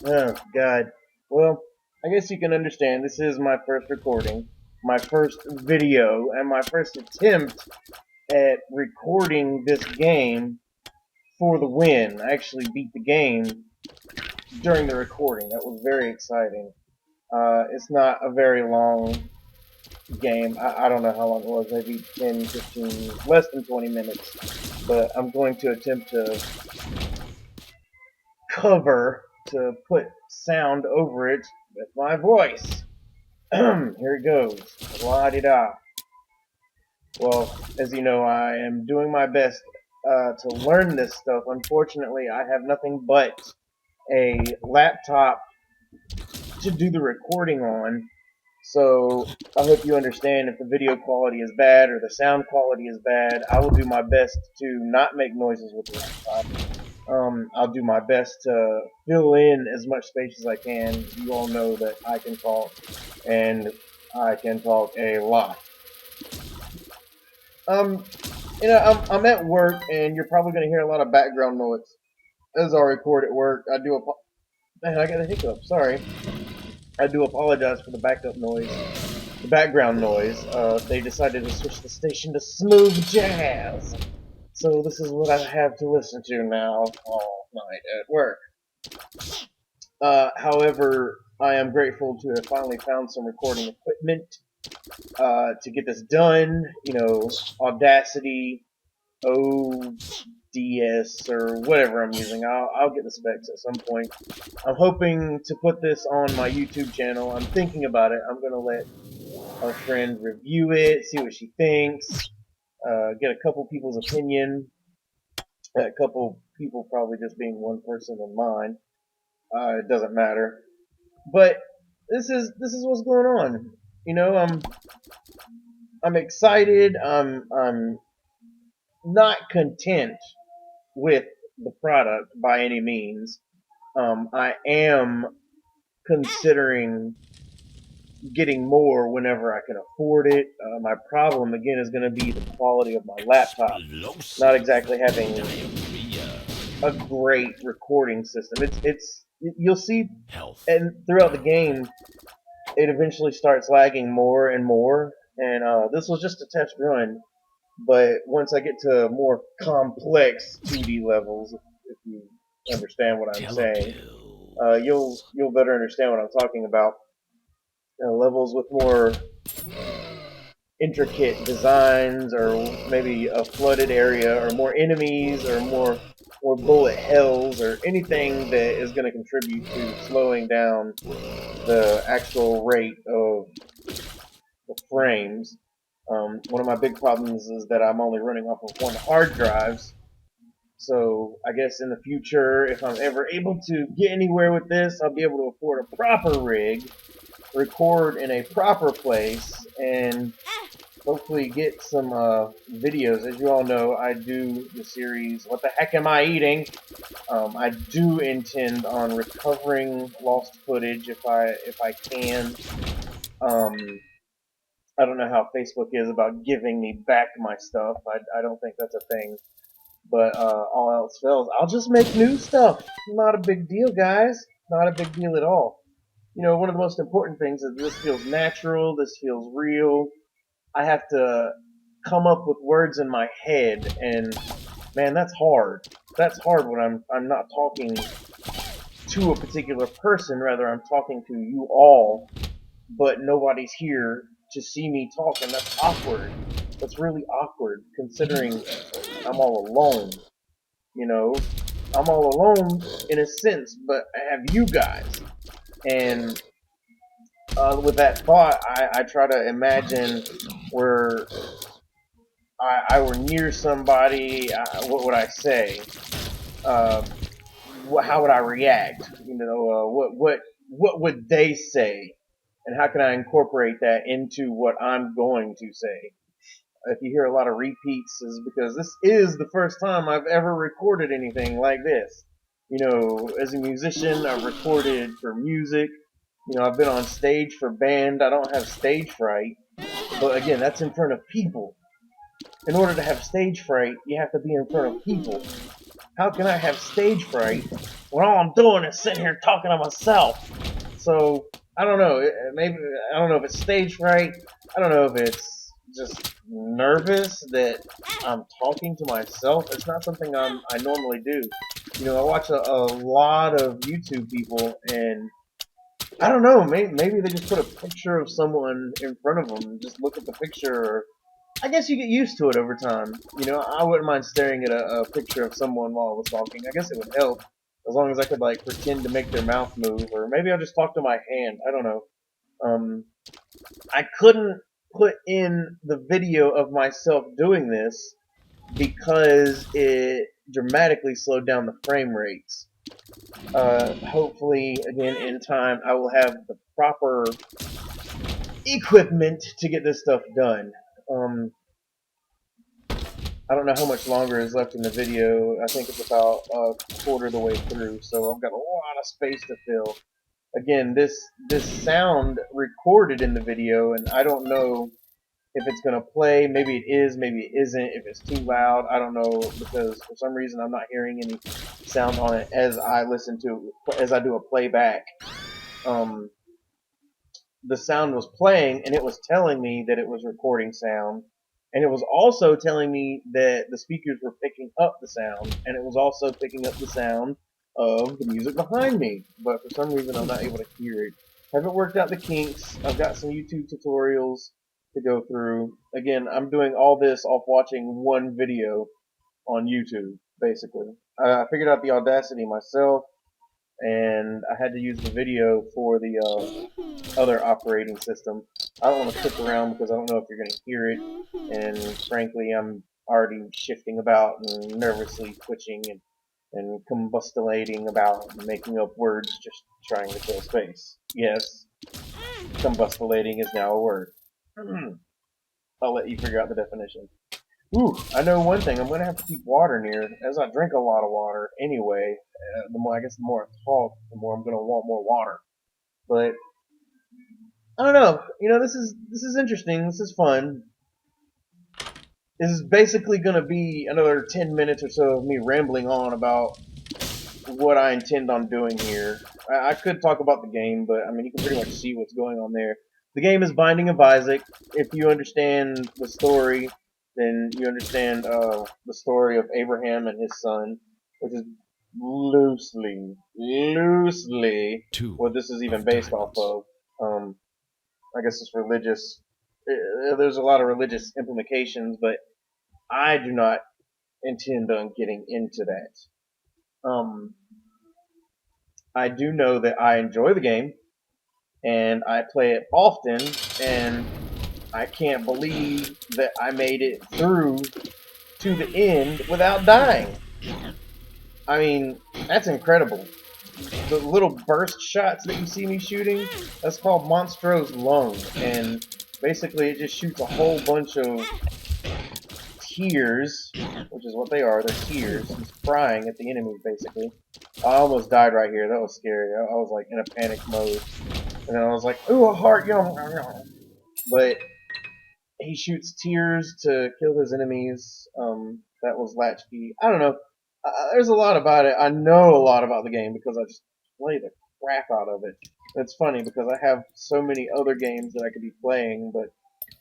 Oh, God. Well, I guess you can understand this is my first recording, my first video, and my first attempt at recording this game for the win. I actually beat the game during the recording. That was very exciting. It's not a very long game. I don't know how long it was, maybe 10, 15, less than 20 minutes. But I'm going to attempt to to put sound over it with my voice. Here it goes. La-di-da. Well, as you know, I am doing my best to learn this stuff. Unfortunately, I have nothing but a laptop to do the recording on. So I hope you understand if the video quality is bad or the sound quality is bad. I will do my best to not make noises with the laptop. I'll do my best to fill in as much space as I can. You all know that I can talk, and I can talk a lot. Um, I'm at work, and you're probably going to hear a lot of background noise as I record at work. Man, I got a hiccup. Sorry. I do apologize for the background noise. They decided to switch the station to smooth jazz, so this is what I have to listen to now all night at work. However, I am grateful to have finally found some recording equipment to get this done. Audacity, ODS, or whatever I'm using. I'll get the specs at some point. I'm hoping to put this on my YouTube channel. I'm thinking about it. I'm going to let a friend review it, see what she thinks, get a couple people's opinion. A couple people probably just being one person and mine. It doesn't matter. But this is what's going on. I'm excited. I'm not content with the product by any means. I am considering getting more whenever I can afford it. My problem again is going to be the quality of my laptop. Not exactly having a great recording system. It's you'll see, and throughout the game, it eventually starts lagging more and more. And this was just a test run, but once I get to more complex 2D levels, if you understand what I'm saying, you'll better understand what I'm talking about. Levels with more intricate designs, or maybe a flooded area, or more enemies, or more bullet hells, or anything that is going to contribute to slowing down the actual rate of the frames. One of my big problems is that I'm only running off of one hard drive. So I guess in the future, if I'm ever able to get anywhere with this, I'll be able to afford a proper rig, record in a proper place, and hopefully get some videos. As you all know, I do the series What the Heck Am I Eating? I do intend on recovering lost footage if I can. I don't know how Facebook is about giving me back my stuff. I don't think that's a thing. But all else fails, I'll just make new stuff. Not a big deal, guys. Not a big deal at all. One of the most important things is this feels natural. This feels real. I have to come up with words in my head, and man, that's hard. That's hard when I'm not talking to a particular person. Rather, I'm talking to you all, but nobody's here to see me talk, and that's awkward. That's really awkward, considering I'm all alone. You know, I'm all alone in a sense, but I have you guys. And with that thought, I try to imagine where I were near somebody. What would I say? Uh, how would I react? What would they say? And how can I incorporate that into what I'm going to say? If you hear a lot of repeats, is because this is the first time I've ever recorded anything like this. As a musician, I've recorded for music. I've been on stage for band. I don't have stage fright. But again, that's in front of people. In order to have stage fright, you have to be in front of people. How can I have stage fright when all I'm doing is sitting here talking to myself? So I don't know. Maybe I don't know if it's stage fright. I don't know if it's just nervous that I'm talking to myself. It's not something I normally do. You know, I watch a lot of YouTube people, and I don't know. Maybe they just put a picture of someone in front of them and just look at the picture. Or I guess you get used to it over time. You know, I wouldn't mind staring at a picture of someone while I was talking. I guess it would help as long as I could like pretend to make their mouth move, or maybe I'll just talk to my hand. I don't know. Um, I couldn't put in the video of myself doing this because it dramatically slowed down the frame rates. Hopefully, again, in time, I will have the proper equipment to get this stuff done. I don't know how much longer is left in the video. I think it's about a quarter of the way through, so I've got a lot of space to fill. Again, this sound recorded in the video, and I don't know if it's going to play. Maybe it is, maybe it isn't. If it's too loud, I don't know, because for some reason I'm not hearing any sound on it as I listen to, as I do a playback. The sound was playing, and it was telling me that it was recording sound, and it was also telling me that the speakers were picking up the sound, and it was also picking up the sound of the music behind me, but for some reason I'm not able to hear it. Haven't worked out the kinks. I've got some YouTube tutorials to go through. Again, I'm doing all this off watching one video on YouTube, basically. I figured out the Audacity myself, and I had to use the video for the other operating system. I don't want to click around because I don't know if you're going to hear it, and frankly, I'm already shifting about and nervously twitching and combustulating about and making up words just trying to fill space. Yes, combustulating is now a word. I'll let you figure out the definition. Ooh, I know one thing. I'm going to have to keep water near, as I drink a lot of water anyway. The more, I guess, the more I talk, the more I'm going to want more water. But I don't know. You know, this is interesting. This is fun. This is basically going to be another 10 minutes or so of me rambling on about what I intend on doing here. I could talk about the game, but I mean, you can pretty much see what's going on there. The game is Binding of Isaac. If you understand the story, then you understand the story of Abraham and his son, which is loosely what this is even based off of. I guess it's religious. There's a lot of religious implications, but I do not intend on getting into that. I do know that I enjoy the game, and I play it often, and I can't believe that I made it through to the end without dying. I mean, that's incredible. The little burst shots that you see me shooting, that's called Monstro's Lung, and basically it just shoots a whole bunch of tears, which is what they are. They're tears. He's crying at the enemies, basically. I almost died right here. That was scary. I was like in a panic mode, and then I was like, "Ooh, a heart, yum." But he shoots tears to kill his enemies. That was Latchkey. I don't know. There's a lot about it. I know a lot about the game because I just play the crap out of it. It's funny because I have so many other games that I could be playing, but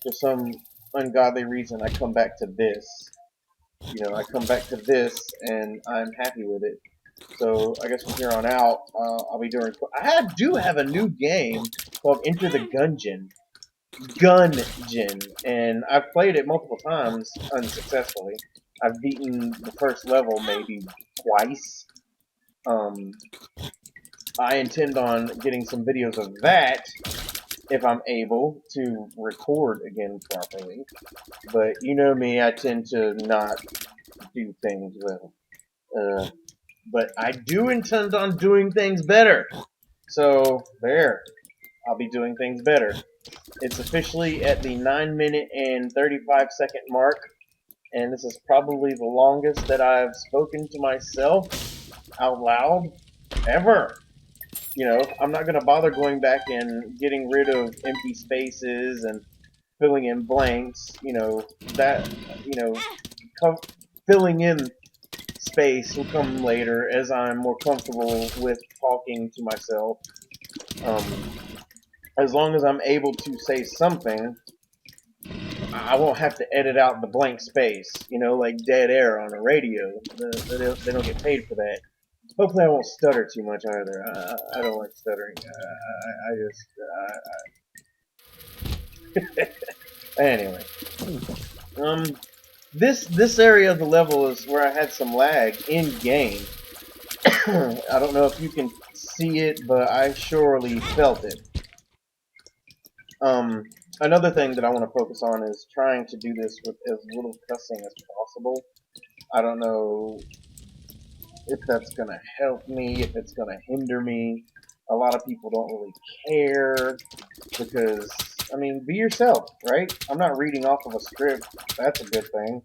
for some ungodly reason, I come back to this. You know, I come back to this, and I'm happy with it. So I guess from here on out, I'll be doing. I do have a new game called Enter the Gungeon. Gungeon, and I've played it multiple times unsuccessfully. I've beaten the first level maybe twice. I intend on getting some videos of that if I'm able to record again properly. But you know me, I tend to not do things well. But I do intend on doing things better. So, there. I'll be doing things better. It's officially at the 9-minute and 35-second mark, and this is probably the longest that I've spoken to myself out loud ever. You know, I'm not going to bother going back and getting rid of empty spaces and filling in blanks. You know, that, you know, filling in space will come later as I'm more comfortable with talking to myself. As long as I'm able to say something, I won't have to edit out the blank space, like dead air on a radio. They don't get paid for that. Hopefully, I won't stutter too much either. I don't like stuttering. I just anyway. This area of the level is where I had some lag in game. I don't know if you can see it, but I surely felt it. Another thing that I want to focus on is trying to do this with as little cussing as possible. I don't know if that's going to help me, if it's going to hinder me. A lot of people don't really care because, I mean, be yourself, right? I'm not reading off of a script. That's a good thing.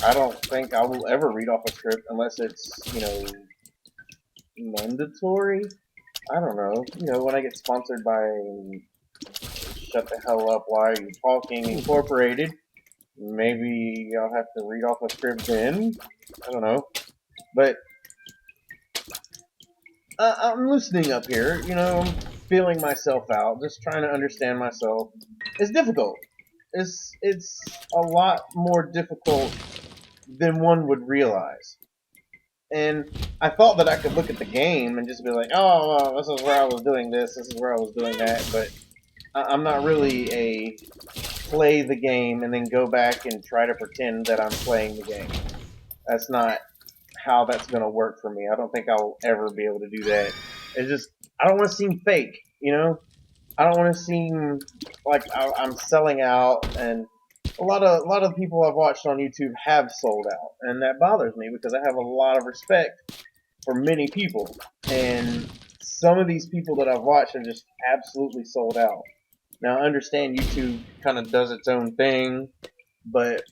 I don't think I will ever read off a script unless it's, mandatory. I don't know. When I get sponsored by Shut the Hell Up, Why Are You Talking Incorporated, maybe I'll have to read off a script then. I don't know. But I'm listening up here, I'm feeling myself out, just trying to understand myself. It's difficult. It's a lot more difficult than one would realize. And I thought that I could look at the game and just be like, oh, well, this is where I was doing this is where I was doing that, but I'm not really a play the game and then go back and try to pretend that I'm playing the game. That's not how that's going to work for me. I don't think I'll ever be able to do that. It's just, I don't want to seem fake, I don't want to seem like I'm selling out, and a lot of people I've watched on YouTube have sold out, and that bothers me because I have a lot of respect for many people, and some of these people that I've watched have just absolutely sold out. Now, I understand YouTube kind of does its own thing, but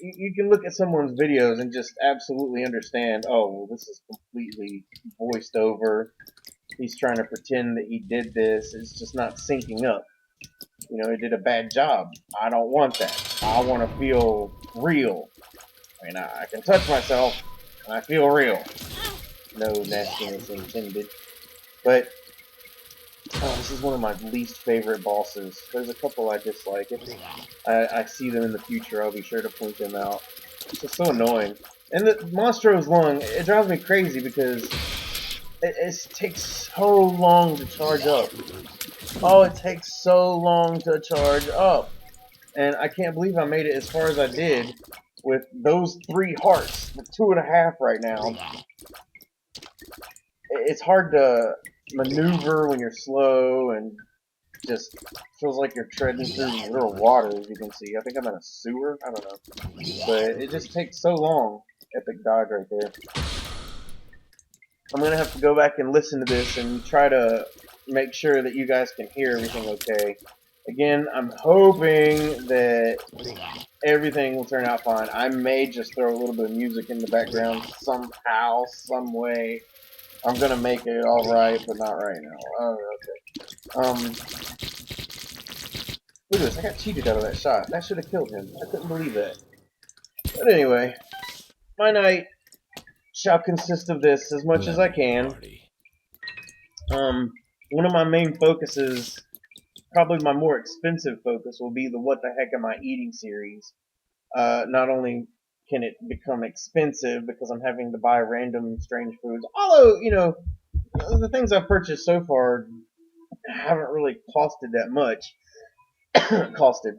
you can look at someone's videos and just absolutely understand, oh, well, this is completely voiced over. He's trying to pretend that he did this. It's just not syncing up. He did a bad job. I don't want that. I want to feel real. I mean, I can touch myself, and I feel real. No nastiness intended. But this is one of my least favorite bosses. There's a couple I dislike. If I see them in the future, I'll be sure to point them out. It's just so annoying. And the Monstro's Lung, it drives me crazy because it takes so long to charge up. Oh, it takes so long to charge up. And I can't believe I made it as far as I did with those 3 hearts. The 2.5 right now. It's hard to maneuver when you're slow, and just feels like you're treading through literal water, as you can see. I think I'm in a sewer. I don't know. But it just takes so long. Epic dodge right there. I'm going to have to go back and listen to this and try to make sure that you guys can hear everything okay. Again, I'm hoping that everything will turn out fine. I may just throw a little bit of music in the background somehow, some way. I'm going to make it alright, but not right now. Oh, okay. Look at this. I got cheated out of that shot. That should have killed him. I couldn't believe that. But anyway, my night shall consist of this as much as I can. One of my main focuses, probably my more expensive focus, will be the What the Heck Am I Eating series. Not only can it become expensive because I'm having to buy random strange foods, although, the things I've purchased so far haven't really costed that much. Costed.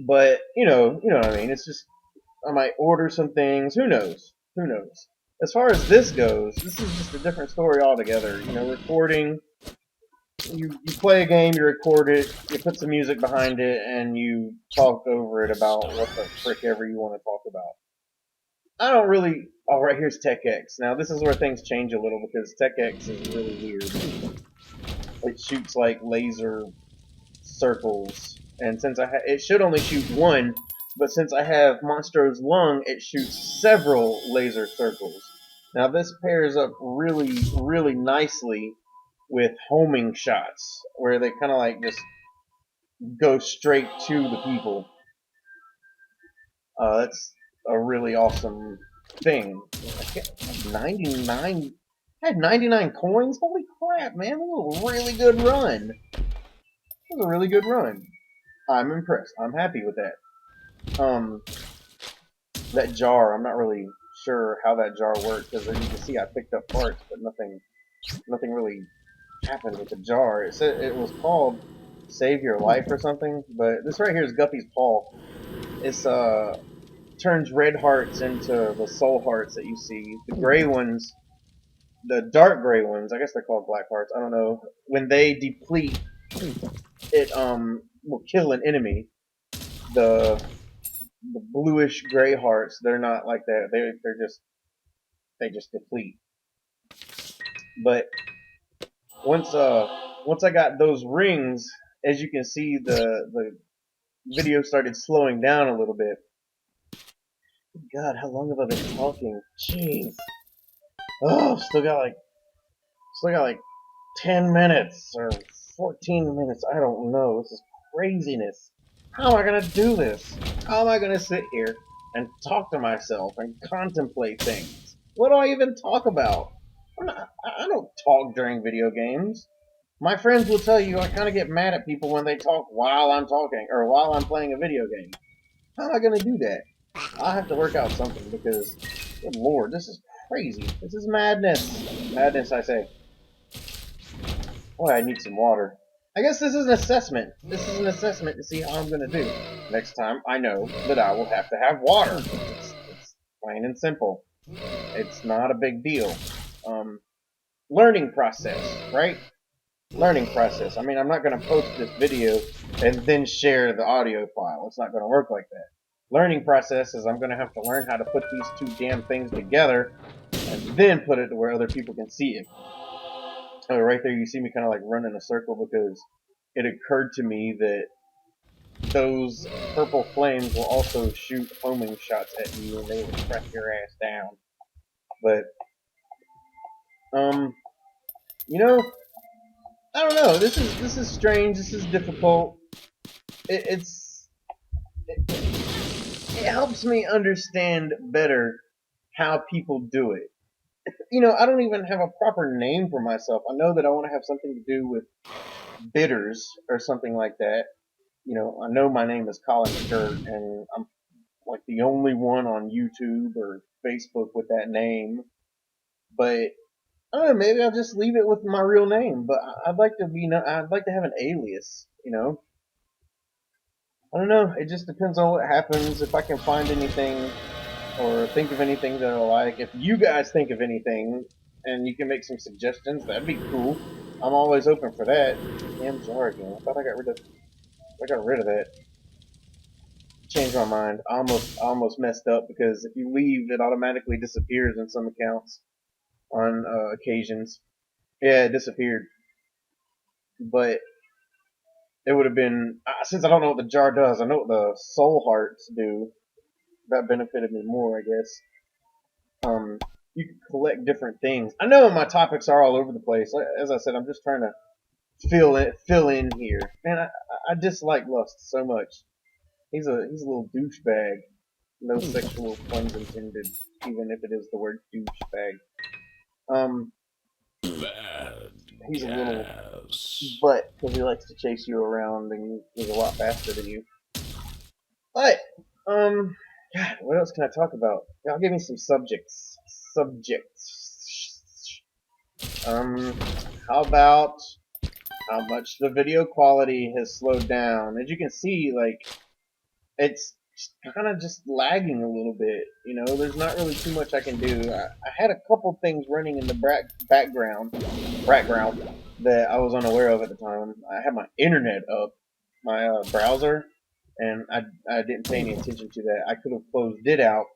But, you know what I mean. It's just, I might order some things. Who knows? Who knows? As far as this goes, this is just a different story altogether. Recording, you play a game, you record it, you put some music behind it, and you talk over it about what the frick ever you want to talk about. I don't really... Oh, right, here's TechX. Now, this is where things change a little, because TechX is really weird. It shoots, like, laser circles. And since it should only shoot one, but since I have Monstro's Lung, it shoots several laser circles. Now this pairs up really, really nicely with homing shots, where they kind of like just go straight to the people. That's a really awesome thing. I had 99. I had 99 coins. Holy crap, man! That was a really good run. That was a really good run. I'm impressed. I'm happy with that. That jar. I'm not really sure how that jar worked because as you can see, I picked up parts, but nothing really happened with the jar. It said it was called Save Your Life or something, but this right here is Guppy's paw. It's turns red hearts into the soul hearts that you see. The gray ones, the dark gray ones, I guess they're called black hearts. I don't know. When they deplete, it will kill an enemy. The bluish gray hearts, they're not like that. They just deplete. But once I got those rings, as you can see, the video started slowing down a little bit. God, how long have I been talking? Jeez. Oh, still got like 10 minutes or 14 minutes. I don't know. This is craziness. How am I gonna do this? How am I gonna sit here and talk to myself and contemplate things? What do I even talk about? I don't talk during video games. My friends will tell you I kind of get mad at people when they talk while I'm talking or while I'm playing a video game. How am I gonna do that? I'll have to work out something because, good lord, this is crazy. This is madness. Madness, I say. Boy, I need some water. I guess this is an assessment. This is an assessment to see how I'm going to do. Next time, I know that I will have to have water. It's plain and simple. It's not a big deal. Learning process, right? Learning process. I mean, I'm not going to post this video and then share the audio file. It's not going to work like that. Learning process is I'm going to have to learn how to put these two damn things together and then put it to where other people can see it. Oh, right there you see me kind of like run in a circle because it occurred to me that those purple flames will also shoot homing shots at you and they will press your ass down. But, you know, I don't know. This is strange. This is difficult. It helps me understand better how people do it. You know, I don't even have a proper name for myself. I know that I want to have something to do with bitters or something like that. You know, I know my name is Colin Sturt, and I'm like the only one on YouTube or Facebook with that name. But I don't know, maybe I'll just leave it with my real name. But I'd like to have an alias. You know, I don't know. It just depends on what happens. If I can find anything or think of anything that I like. If you guys think of anything and you can make some suggestions, that'd be cool. I'm always open for that. Damn jar again. I thought I got rid of that. Changed my mind. I almost messed up because if you leave, it automatically disappears in some accounts on occasions. Yeah, it disappeared. But it would have been since I don't know what the jar does. I know what the soul hearts do. That benefited me more, I guess. You can collect different things. I know my topics are all over the place. As I said, I'm just trying to fill in here. Man, I dislike Lust so much. He's a little douchebag. No sexual puns intended, even if it is the word douchebag. Bad He's a little gas. butt because he likes to chase you around and he's a lot faster than you. But, God, what else can I talk about? Y'all give me some subjects. Subjects. How about how much the video quality has slowed down? As you can see, like, it's kind of just lagging a little bit. You know, there's not really too much I can do. I had a couple things running in the background that I was unaware of at the time. I had my internet up, my browser, and I didn't pay any attention to that. I could have closed it out,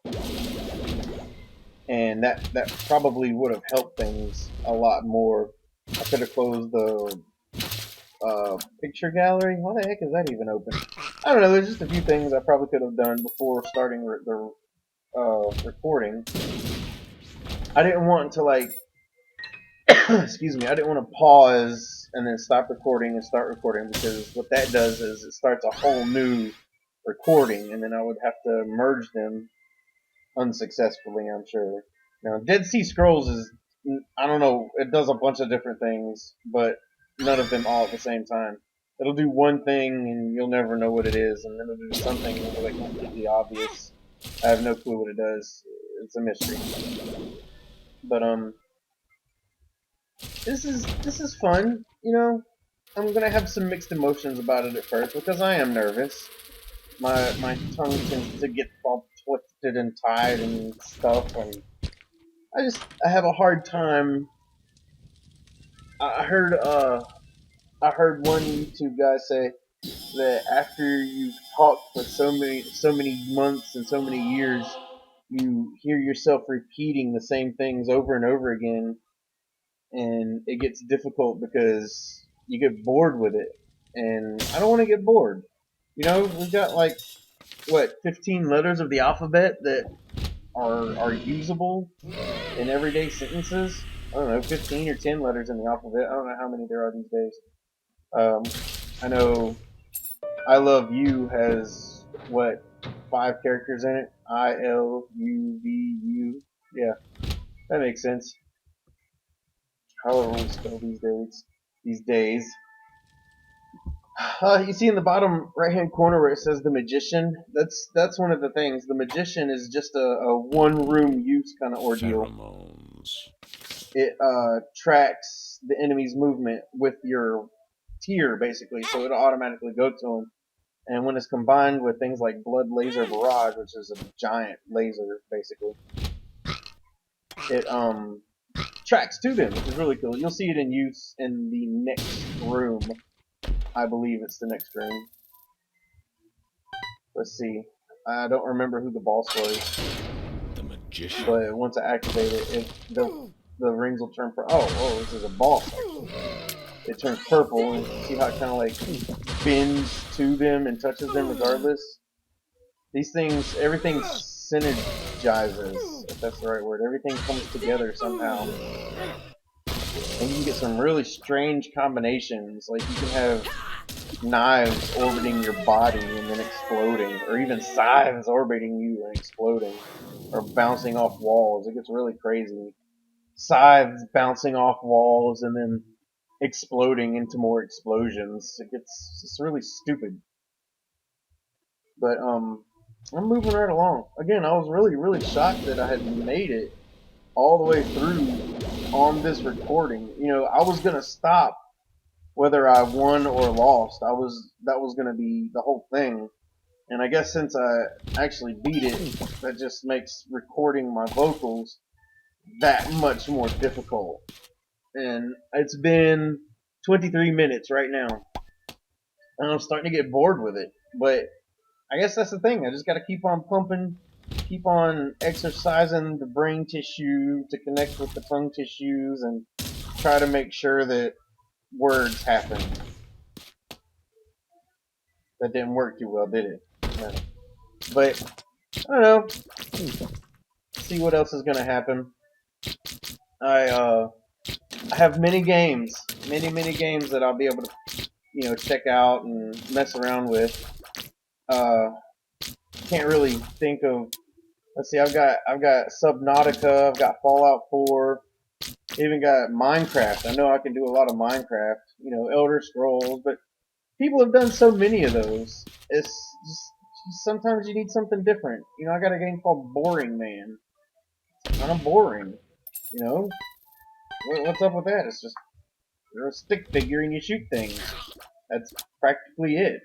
and that probably would have helped things a lot more. I could have closed the picture gallery. Why the heck is that even open? I don't know. There's just a few things I probably could have done before starting the recording. I didn't want to like, excuse me. I didn't want to pause and then stop recording and start recording because what that does is it starts a whole new recording, and then I would have to merge them unsuccessfully, I'm sure. Now, Dead Sea Scrolls is, I don't know, it does a bunch of different things, but none of them all at the same time. It'll do one thing and you'll never know what it is, and then it'll do something like completely obvious. I have no clue what it does. It's a mystery. But this is fun. You know, I'm gonna have some mixed emotions about it at first because I am nervous. My tongue tends to get all twisted and tied and stuff, and I have a hard time. I heard I heard one YouTube guy say that after you've talked for so many months and so many years, you hear yourself repeating the same things over and over again, and it gets difficult because you get bored with it. And I don't want to get bored. You know, we've got like what 15 letters of the alphabet that are usable in everyday sentences. I don't know, 15 or 10 letters in the alphabet. I don't know how many there are these days. I know I love you has what 5 characters in it. ILUVU. Yeah, that makes sense. However we spell these days. These days. You see in the bottom right-hand corner where it says the magician. That's one of the things. The magician is just a one-room use kind of ordeal. Pheromones. It tracks the enemy's movement with your tier basically, so it'll automatically go to them. And when it's combined with things like Blood Laser Barrage, which is a giant laser basically, it tracks to them, which is really cool. You'll see it in use in the next room. I believe it's the next room. Let's see. I don't remember who the boss was, The magician. but once I activate it, the rings will turn purple. Oh, this is a boss. Actually. It turns purple, and see how it kind of like bends to them and touches them regardless. These things, everything synergizes, if that's the right word. Everything comes together somehow. And you can get some really strange combinations. Like you can have knives orbiting your body and then exploding, or even scythes orbiting you and exploding, or bouncing off walls. It gets really crazy. Scythes bouncing off walls and then exploding into more explosions. It's really stupid. But I'm moving right along. Again, I was really shocked that I had made it all the way through on this recording. You know, I was gonna stop whether I won or lost. That was gonna be the whole thing. And I guess since I actually beat it, that just makes recording my vocals that much more difficult. And it's been 23 minutes right now. And I'm starting to get bored with it. But I guess that's the thing. I just gotta keep on pumping, keep on exercising the brain tissue to connect with the tongue tissues and try to make sure that words happen. That didn't work too well, did it? No. But I don't know. See what else is gonna happen. I have many games, many games that I'll be able to check out and mess around with. Can't really think of. Let's see. I've got Subnautica. I've got Fallout 4. Even got Minecraft. I know I can do a lot of Minecraft. You know, Elder Scrolls, but people have done so many of those. It's just sometimes you need something different. You know, I got a game called Boring Man. It's kind of boring. You know, what's up with that? It's just you're a stick figure and you shoot things. That's practically it.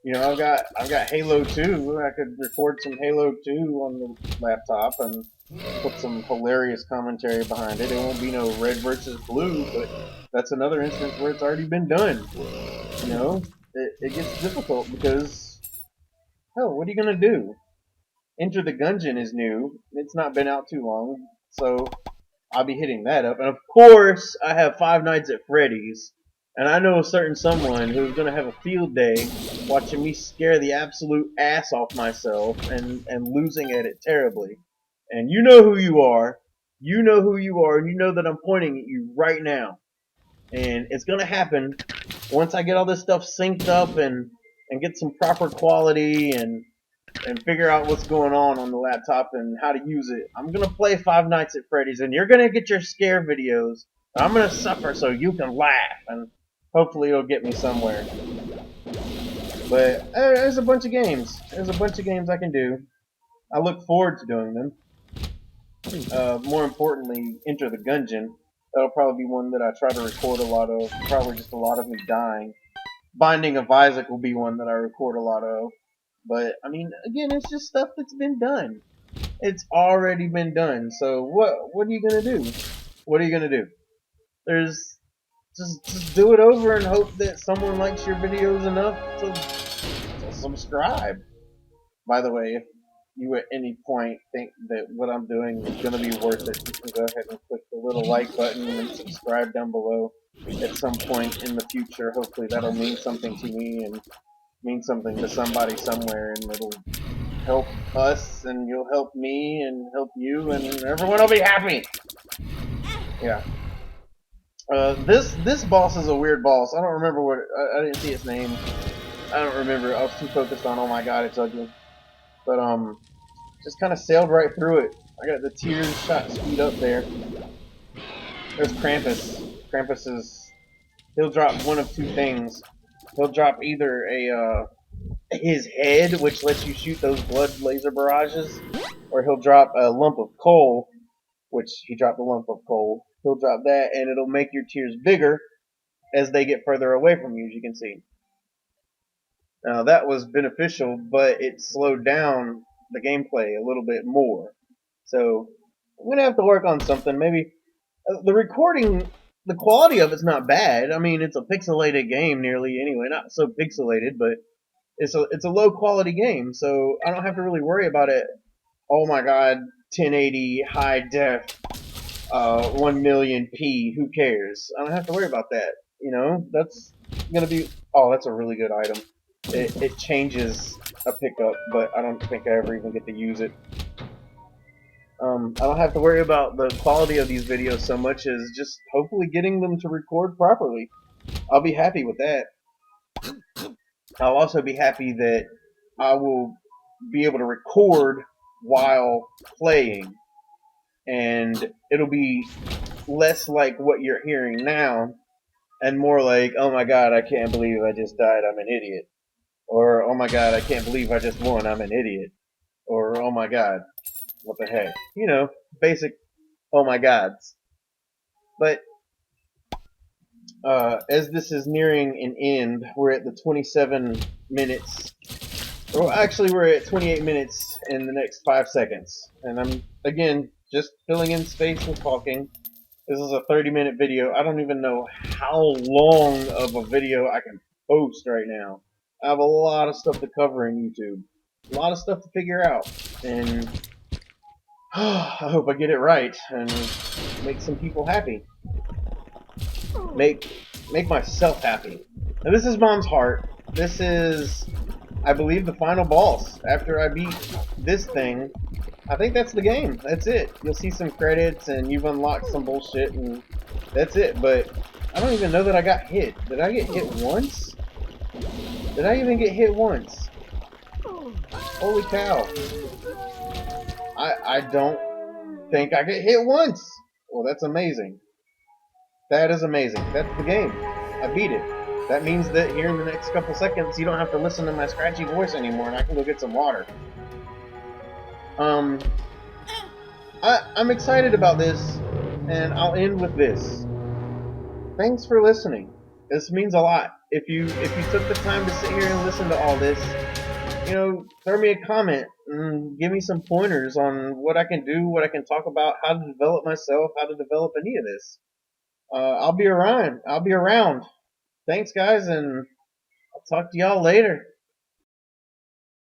You know, I've got Halo 2. I could record some Halo 2 on the laptop and put some hilarious commentary behind it. It won't be no red versus blue, but that's another instance where it's already been done. You know, it gets difficult because, hell, what are you gonna do? Enter the Gungeon is new. It's not been out too long, so I'll be hitting that up. And of course, I have Five Nights at Freddy's. And I know a certain someone who's going to have a field day watching me scare the absolute ass off myself and losing at it terribly. And you know who you are. You know who you are, and you know that I'm pointing at you right now. And it's going to happen once I get all this stuff synced up and get some proper quality and and figure out what's going on the laptop and how to use it. I'm gonna play Five Nights at Freddy's, and you're gonna get your scare videos. And I'm gonna suffer so you can laugh, and hopefully it'll get me somewhere. But there's a bunch of games. There's a bunch of games I can do. I look forward to doing them. More importantly, Enter the Gungeon. That'll probably be one that I try to record a lot of. Probably just a lot of me dying. Binding of Isaac will be one that I record a lot of. But, I mean, again, it's just stuff that's been done. It's already been done. So what are you gonna do? What are you gonna do? There's just do it over and hope that someone likes your videos enough to subscribe. By the way, if you at any point think that what I'm doing is gonna be worth it, you can go ahead and click the little like button and subscribe down below at some point in the future. Hopefully that'll mean something to me and mean something to somebody somewhere, and it'll help us, and you'll help me, and help you, and everyone will be happy. Yeah. This boss is a weird boss. I don't remember what I didn't see its name. I don't remember. I was too focused on, oh my god, it's ugly. But just kind of sailed right through it. I got the tears shot speed up there. There's Krampus. Krampus he'll drop one of two things. He'll drop either his head, which lets you shoot those blood laser barrages, or he'll drop a lump of coal, which he dropped a lump of coal. He'll drop that, and it'll make your tears bigger as they get further away from you, as you can see. Now, that was beneficial, but it slowed down the gameplay a little bit more. So, I'm going to have to work on something. Maybe the recording, the quality of it's not bad. I mean, it's a pixelated game nearly anyway. Not so pixelated, but it's a low quality game, so I don't have to really worry about it. Oh my god, 1080 high def, 1,000,000p. Who cares? I don't have to worry about that. You know, that's gonna be. Oh, that's a really good item. It changes a pickup, but I don't think I ever even get to use it. I don't have to worry about the quality of these videos so much as just hopefully getting them to record properly. I'll be happy with that. I'll also be happy that I will be able to record while playing, and it'll be less like what you're hearing now and more like, oh my god, I can't believe I just died, I'm an idiot. Or, oh my god, I can't believe I just won, I'm an idiot. Or, oh my god, what the heck. You know, basic oh my gods. But as this is nearing an end, we're at the 27 minutes. Well, actually, we're at 28 minutes in the next 5 seconds. And I'm, again, just filling in space with talking. This is a 30-minute video. I don't even know how long of a video I can post right now. I have a lot of stuff to cover in YouTube. A lot of stuff to figure out. And I hope I get it right and make some people happy. Make myself happy. Now, this is Mom's Heart. This is, I believe, the final boss. After I beat this thing, I think that's the game. That's it. You'll see some credits and you've unlocked some bullshit and that's it. But I don't even know that I got hit. Did I get hit once? Did I even get hit once? Holy cow. I don't think I get hit once. Well, that's amazing. That is amazing. That's the game. I beat it. That means that here in the next couple seconds, you don't have to listen to my scratchy voice anymore, and I can go get some water. I'm excited about this, and I'll end with this. Thanks for listening. This means a lot. If you took the time to sit here and listen to all this, you know, throw me a comment and give me some pointers on what I can do, what I can talk about, how to develop myself, how to develop any of this. I'll be around. Thanks, guys, and I'll talk to y'all later.